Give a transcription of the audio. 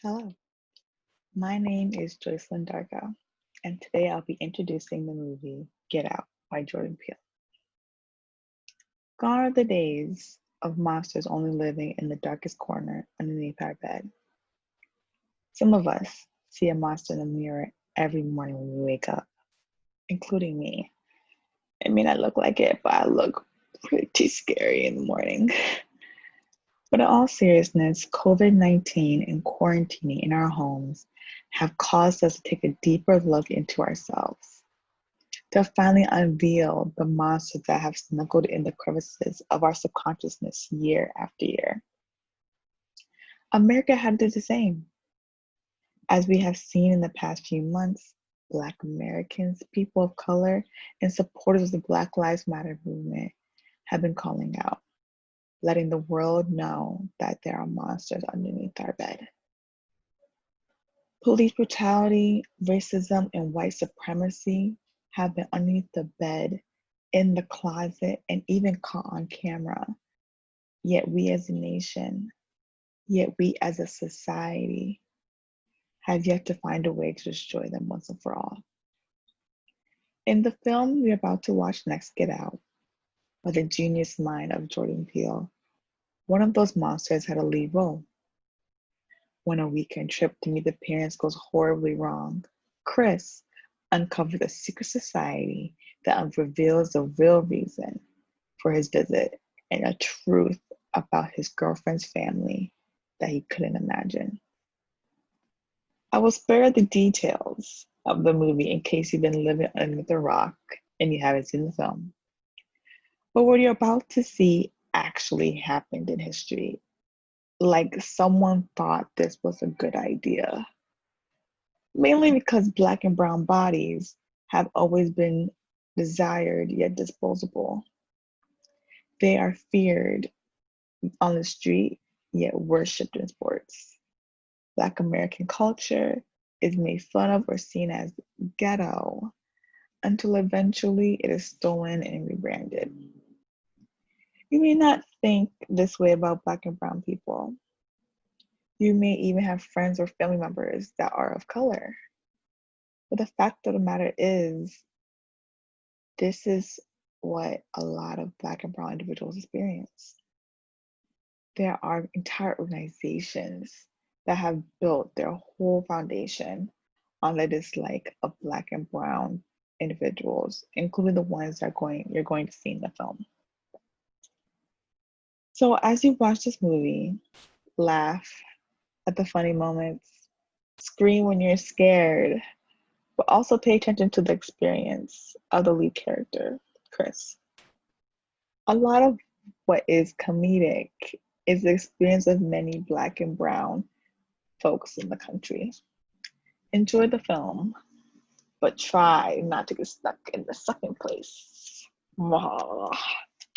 Hello, my name is Joycelyn Darko, and today I'll be introducing the movie Get Out by Jordan Peele. Gone are the days of monsters only living in the darkest corner underneath our bed. Some of us see a monster in the mirror every morning when we wake up, including me. It may not look like it, but I look pretty scary in the morning. But in all seriousness, COVID-19 and quarantining in our homes have caused us to take a deeper look into ourselves, to finally unveil the monsters that have snuggled in the crevices of our subconsciousness year after year. America had to do the same. As we have seen in the past few months, Black Americans, people of color, and supporters of the Black Lives Matter movement have been calling out, letting the world know that there are monsters underneath our bed. Police brutality, racism, and white supremacy have been underneath the bed, in the closet, and even caught on camera. Yet we as a nation, yet we as a society have yet to find a way to destroy them once and for all. In the film we're about to watch next, Get Out, by the genius mind of Jordan Peele, one of those monsters had a lead role. When a weekend trip to meet the parents goes horribly wrong, Chris uncovers a secret society that reveals the real reason for his visit and a truth about his girlfriend's family that he couldn't imagine. I will spare the details of the movie in case you've been living underneath a rock and you haven't seen the film. But what you're about to see actually happened in history. Like someone thought this was a good idea. Mainly because Black and brown bodies have always been desired yet disposable. They are feared on the street yet worshipped in sports. Black American culture is made fun of or seen as ghetto until eventually it is stolen and rebranded. You may not think this way about Black and brown people. You may even have friends or family members that are of color. But the fact of the matter is, this is what a lot of Black and brown individuals experience. There are entire organizations that have built their whole foundation on the dislike of Black and brown individuals, including the ones that you're going to see in the film. So as you watch this movie, laugh at the funny moments, scream when you're scared, but also pay attention to the experience of the lead character, Chris. A lot of what is comedic is the experience of many Black and brown folks in the country. Enjoy the film, but try not to get stuck in the second place.